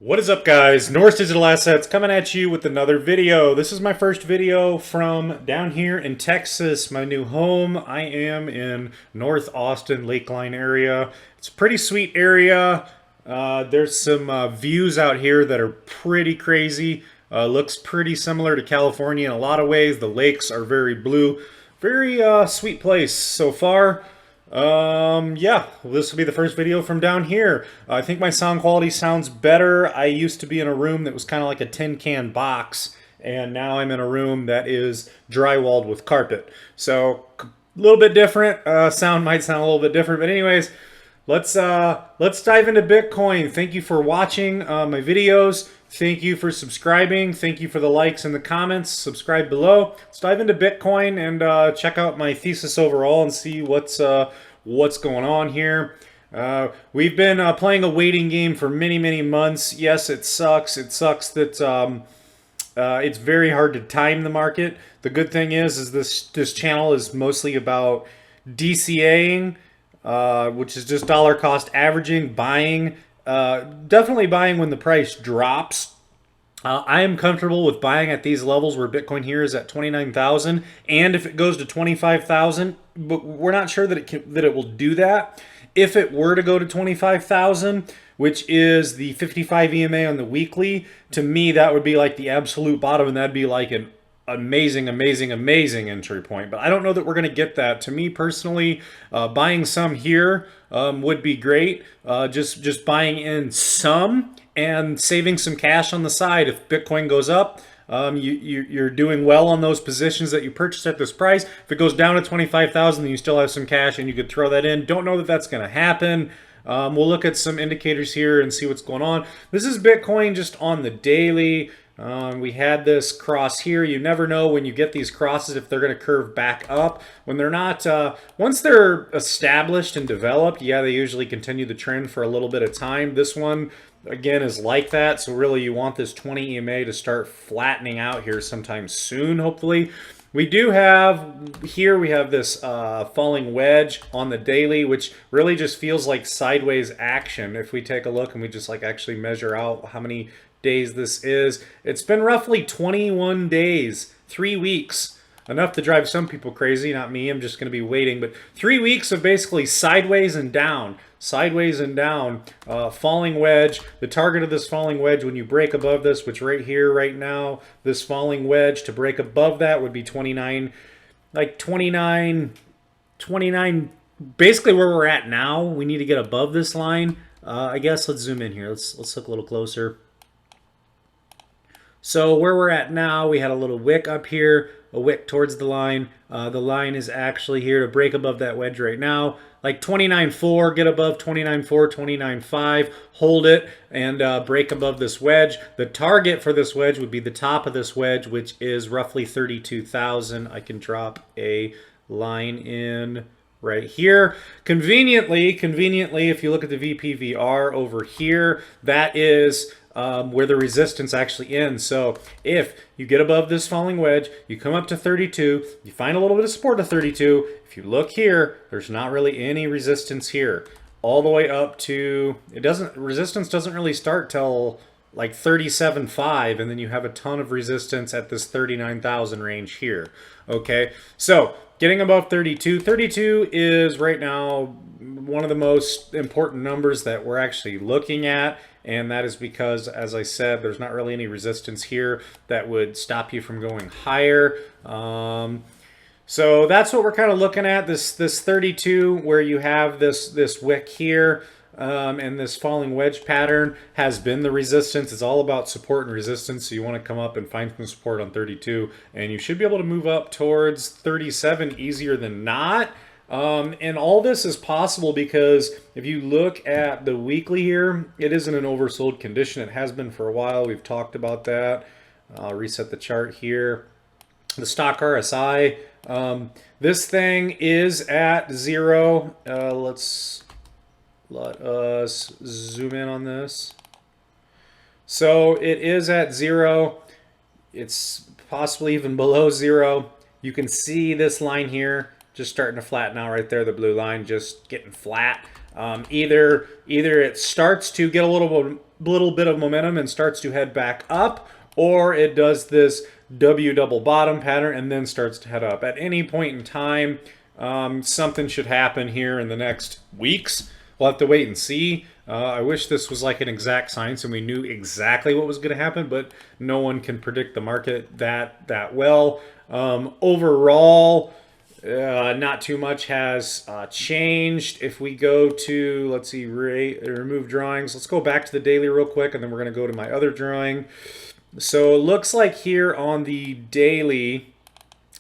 What is up, guys? Norse Digital Assets coming at you with another video. This is my first video from down here in Texas, my new home. I am in North Austin, Lakeline area. It's a pretty sweet area. There's some views out here that are pretty crazy. Looks pretty similar to California in a lot of ways. The lakes are very blue. Very sweet place so far. Yeah, this will be the first video from down here. I think my sound quality sounds better. I used to be in a room that was kind of like a tin can box, and now I'm in a room that is drywalled with carpet. So, a little bit different. Sound might sound a little bit different, but anyways, let's dive into Bitcoin. Thank you for watching my videos. Thank you for subscribing. Thank you for the likes and the comments. Subscribe below. Let's dive into Bitcoin and check out my thesis overall and see what's going on here. We've been playing a waiting game for many months. Yes, it sucks. It sucks that it's very hard to time the market. The good thing is this channel is mostly about DCAing, which is just dollar cost averaging, buying. Definitely buying when the price drops. I am comfortable with buying at these levels where Bitcoin here is at 29,000, and if it goes to 25,000, but we're not sure that it will do that. If it were to go to 25,000, which is the 55 EMA on the weekly, to me that would be like the absolute bottom, and that'd be like an amazing entry point. But I don't know that we're going to get that. To me personally, buying some here would be great. Just buying in some and saving some cash on the side. If Bitcoin goes up, you're doing well on those positions that you purchased at this price. If it goes down to 25,000, then you still have some cash and you could throw that in. Don't know that that's going to happen. We'll look at some indicators here and see what's going on. This is Bitcoin just on the daily. We had this cross here. You never know when you get these crosses if they're going to curve back up. When they're not, once they're established and developed, yeah, they usually continue the trend for a little bit of time. This one, again, is like that. So really you want this 20 EMA to start flattening out here sometime soon, hopefully. We do have, here we have this falling wedge on the daily, which really just feels like sideways action. If we take a look and we just like actually measure out how many days this is, it's been roughly 21 days, 3 weeks. Enough to drive some people crazy, not me. I'm just going to be waiting. But 3 weeks of basically sideways and down, falling wedge. The target of this falling wedge, when you break above this, which right here, right now, this falling wedge, to break above that would be 29, like 29, basically where we're at now. We need to get above this line. I guess let's zoom in here. Let's look a little closer. So where we're at now, we had a little wick up here, a wick towards the line. The line is actually here to break above that wedge right now. Like 29.4, get above 29.4, 29.5, hold it, and break above this wedge. The target for this wedge would be the top of this wedge, which is roughly 32,000. I can drop a line in right here. Conveniently, if you look at the VPVR over here, that is where the resistance actually ends. So if you get above this falling wedge, you come up to 32, you find a little bit of support at 32. If you look here, there's not really any resistance here. All the way up to, resistance doesn't really start till like 37.5, and then you have a ton of resistance at this 39,000 range here. Okay, so getting above 32. 32 is right now one of the most important numbers that we're actually looking at, and that is because, as I said, there's not really any resistance here that would stop you from going higher. So that's what we're kind of looking at, this 32, where you have this wick here. And this falling wedge pattern has been the resistance. It's all about support and resistance, so you want to come up and find some support on 32, and you should be able to move up towards 37 easier than not. And all this is possible because if you look at the weekly here, it is in an oversold condition. It has been for a while. We've talked about that. I'll reset the chart here. The stock RSI, this thing is at 0. Let us zoom in on this. So it is at 0. It's possibly even below 0. You can see this line here just starting to flatten out right there. The blue line just getting flat. Either it starts to get a little little bit of momentum and starts to head back up, or it does this W double bottom pattern and then starts to head up. At any point in time, something should happen here in the next weeks. We'll have to wait and see. I wish this was like an exact science and we knew exactly what was going to happen, but no one can predict the market that well. Overall, not too much has changed. If we go to, let's see, remove drawings. Let's go back to the daily real quick, and then we're going to go to my other drawing. So it looks like here on the daily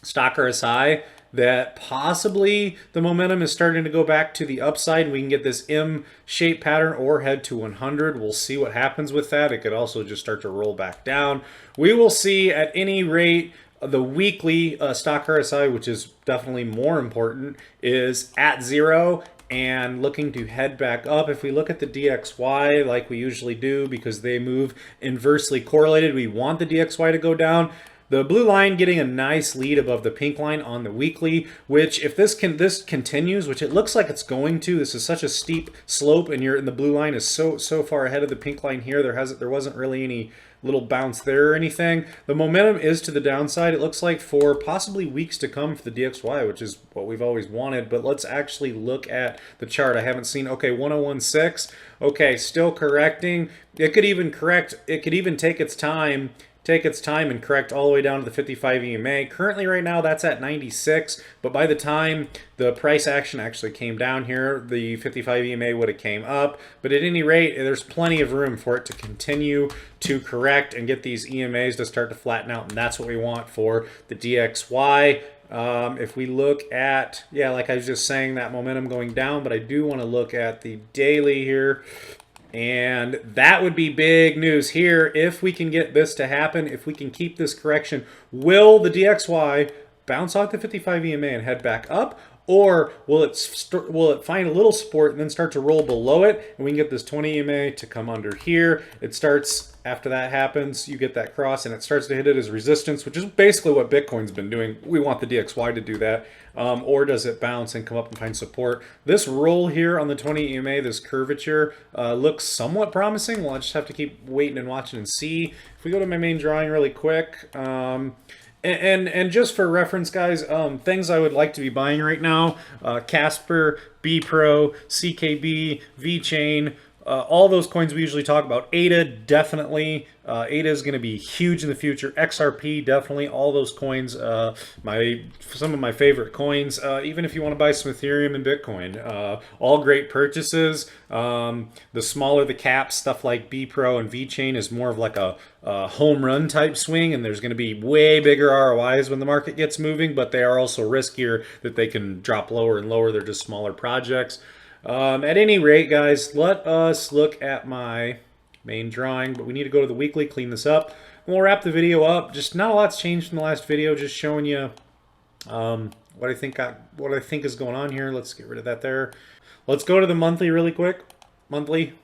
stock RSI that possibly the momentum is starting to go back to the upside. We can get this M-shaped pattern or head to 100. We'll see what happens with that. It could also just start to roll back down. We will see. At any rate, the weekly stock RSI, which is definitely more important, is at 0 and looking to head back up. If we look at the DXY like we usually do, because they move inversely correlated, we want the DXY to go down. The blue line getting a nice lead above the pink line on the weekly, which if this continues, which it looks like it's going to, this is such a steep slope, and the blue line is so far ahead of the pink line here. There wasn't really any little bounce there or anything. The momentum is to the downside, it looks like, for possibly weeks to come for the DXY, which is what we've always wanted. But let's actually look at the chart. I haven't seen, okay, 1016. Okay, still correcting. It could even correct, it could even take its time and correct all the way down to the 55 EMA. Currently right now that's at 96, but by the time the price action actually came down here, the 55 EMA would have came up. But at any rate, there's plenty of room for it to continue to correct and get these EMAs to start to flatten out, and that's what we want for the DXY. If we look at, yeah, like I was just saying, that momentum going down, but I do want to look at the daily here. And that would be big news here. If we can get this to happen, if we can keep this correction, will the DXY bounce off the 55 EMA and head back up? Or will it find a little support and then start to roll below it, and we can get this 20 EMA to come under here? It starts, after that happens, you get that cross and it starts to hit it as resistance, which is basically what Bitcoin's been doing. We want the DXY to do that. Or does it bounce and come up and find support? This roll here on the 20 EMA, this curvature, looks somewhat promising. Well, I just have to keep waiting and watching and see. If we go to my main drawing really quick, and just for reference, guys, things I would like to be buying right now: Casper, B Pro, CKB, VeChain, all those coins we usually talk about. ADA, definitely. ADA is going to be huge in the future. XRP, definitely. All those coins, some of my favorite coins. Even if you want to buy some Ethereum and Bitcoin, all great purchases. The smaller the caps, stuff like B Pro and VeChain is more of like a home run type swing, and there's going to be way bigger ROIs when the market gets moving, but they are also riskier that they can drop lower and lower. They're just smaller projects. At any rate, guys, let us look at my main drawing, but we need to go to the weekly, clean this up, and we'll wrap the video up. Just not a lot's changed from the last video, just showing you what I think is going on here. Let's get rid of that there. Let's go to the monthly really quick. Monthly.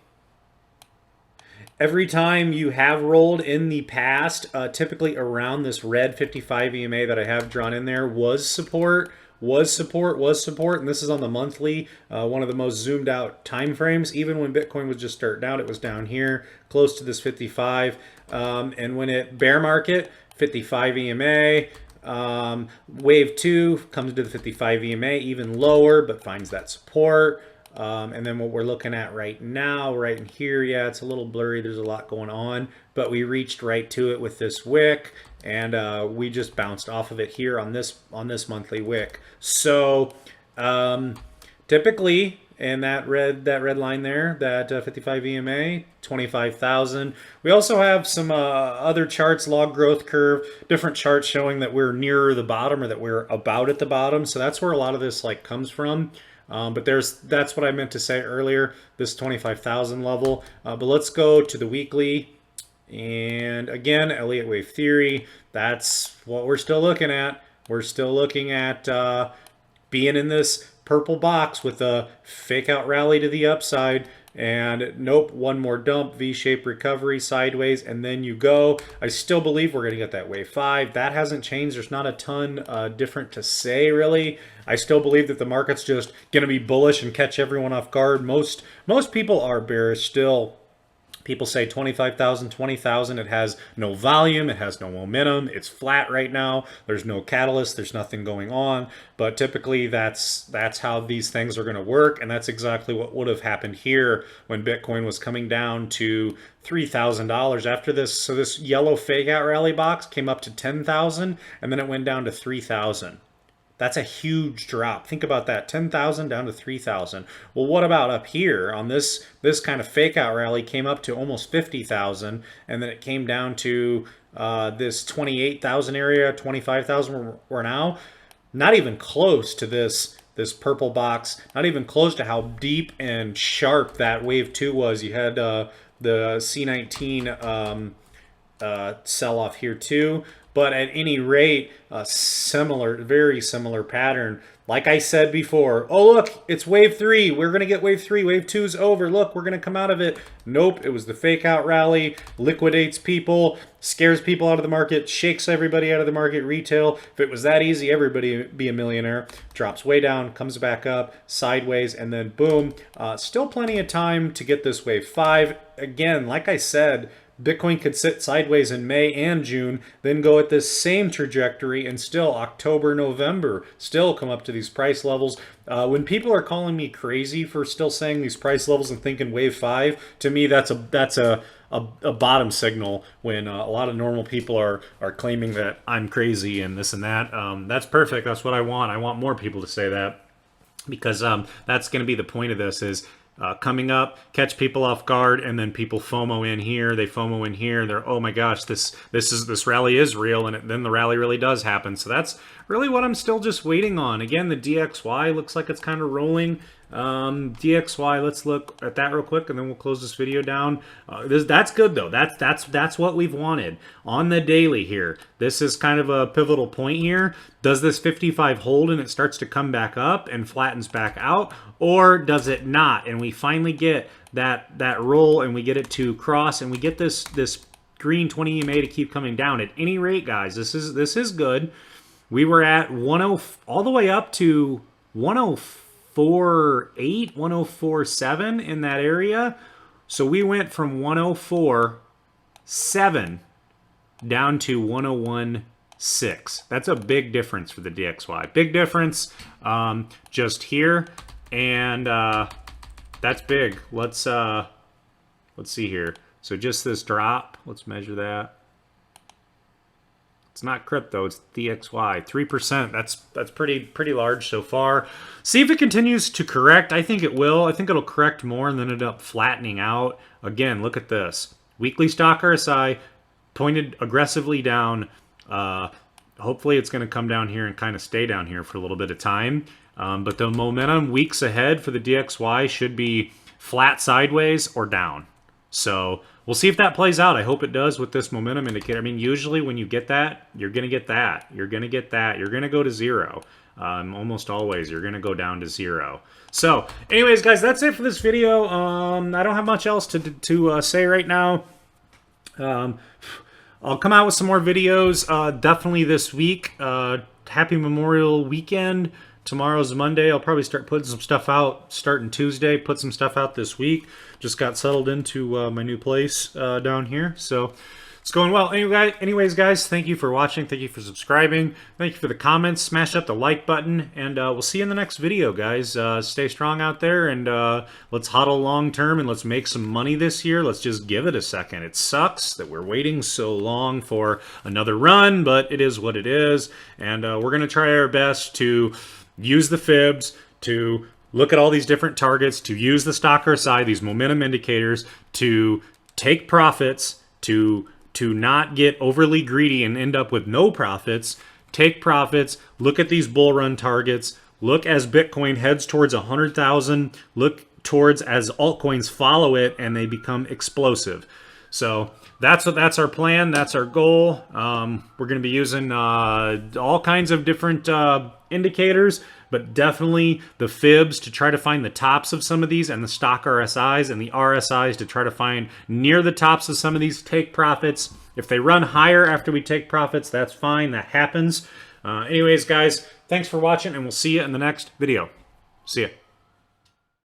Every time you have rolled in the past, typically around this red 55 EMA that I have drawn in there was support, and this is on the monthly, one of the most zoomed out time frames. Even when Bitcoin was just starting out, it was down here close to this 55, and when it bear market, 55 EMA, wave 2 comes to the 55 EMA, even lower, but finds that support. And then what we're looking at right now, right in here, yeah, it's a little blurry, there's a lot going on, but we reached right to it with this wick, and we just bounced off of it here on this monthly wick. So typically, and that red line there, that 55 EMA, 25,000. We also have some other charts, log growth curve, different charts showing that we're nearer the bottom, or that we're about at the bottom. So that's where a lot of this like comes from. But that's what I meant to say earlier, this 25,000 level. But let's go to the weekly. And again, Elliott wave theory, that's what we're still looking at. We're still looking at being in this purple box with a fake out rally to the upside. And nope, one more dump, V-shaped recovery sideways, and then you go. I still believe we're going to get that wave 5. That hasn't changed. There's not a ton different to say, really. I still believe that the market's just going to be bullish and catch everyone off guard. Most people are bearish still. People say 25,000, 20,000. It has no volume. It has no momentum. It's flat right now. There's no catalyst. There's nothing going on. But typically that's how these things are going to work. And that's exactly what would have happened here when Bitcoin was coming down to $3,000 after this. So this yellow fake out rally box came up to 10,000 and then it went down to 3,000. That's a huge drop. Think about that, 10,000 down to 3,000. Well, what about up here on this kind of fake out rally came up to almost 50,000 and then it came down to this 28,000 area, 25,000 we're now. Not even close to this purple box, not even close to how deep and sharp that wave 2 was. You had the C19 sell-off here too. But at any rate, a similar, very similar pattern. Like I said before, oh look, it's wave 3. We're going to get wave 3. Wave 2's over. Look, we're going to come out of it. Nope, it was the fake out rally, liquidates people, scares people out of the market, shakes everybody out of the market, retail. If it was that easy, everybody would be a millionaire. Drops way down, comes back up, sideways, and then boom. Still plenty of time to get this wave 5. Again, like I said, Bitcoin could sit sideways in May and June, then go at this same trajectory and still October, November, still come up to these price levels. When people are calling me crazy for still saying these price levels and thinking wave 5, to me that's a bottom signal when a lot of normal people are claiming that I'm crazy and this and that. That's perfect. That's what I want. I want more people to say that because that's going to be the point of this is coming up, catch people off guard, and then people FOMO in here. They FOMO in here. They're, oh my gosh, this rally is real, and then the rally really does happen. So that's really what I'm still just waiting on. Again, the DXY looks like it's kind of rolling. DXY, let's look at that real quick, and then we'll close this video down. That's good though. That's what we've wanted on the daily here. This is kind of a pivotal point here. Does this 55 hold and it starts to come back up and flattens back out, or does it not? And we finally get that roll and we get it to cross and we get this green 20 EMA to keep coming down. At any rate, guys, this is good. We were at 10 all the way up to 104.8, 104.7 in that area. So we went from 104.7 down to 101.6. That's a big difference for the DXY. Big difference just here, and that's big. Let's see here. So just this drop, let's measure that. It's not crypto, it's DXY. 3%, that's pretty large so far. See if it continues to correct. I think it will. I think it'll correct more and then end up flattening out. Again, look at this. Weekly stock RSI pointed aggressively down. Hopefully it's going to come down here and kind of stay down here for a little bit of time. But the momentum weeks ahead for the DXY should be flat sideways or down. So we'll see if that plays out. I hope it does with this momentum indicator. I mean, usually when you get that, you're going to get that. You're going to get that. You're going to go to zero. Almost always, you're going to go down to zero. So anyways, guys, that's it for this video. I don't have much else to say right now. I'll come out with some more videos definitely this week. Happy Memorial Weekend. Tomorrow's Monday. I'll probably start putting some stuff out starting Tuesday. Put some stuff out this week. Just got settled into my new place down here. So it's going well. Anyways, guys, thank you for watching. Thank you for subscribing. Thank you for the comments. Smash up the like button. And we'll see you in the next video, guys. Stay strong out there. And let's hodl long term and let's make some money this year. Let's just give it a second. It sucks that we're waiting so long for another run, but it is what it is. And we're going to try our best to use the fibs, to look at all these different targets, to use the stock RSI, these momentum indicators, to take profits, to not get overly greedy and end up with no profits. Take profits, look at these bull run targets, look as Bitcoin heads towards 100,000, look towards as altcoins follow it and they become explosive. So that's our plan. That's our goal. We're going to be using all kinds of different indicators, but definitely the fibs to try to find the tops of some of these, and the stock RSIs and the RSIs to try to find near the tops of some of these. Take profits. If they run higher after we take profits, that's fine. That happens. Anyways, guys, thanks for watching, and we'll see you in the next video. See ya.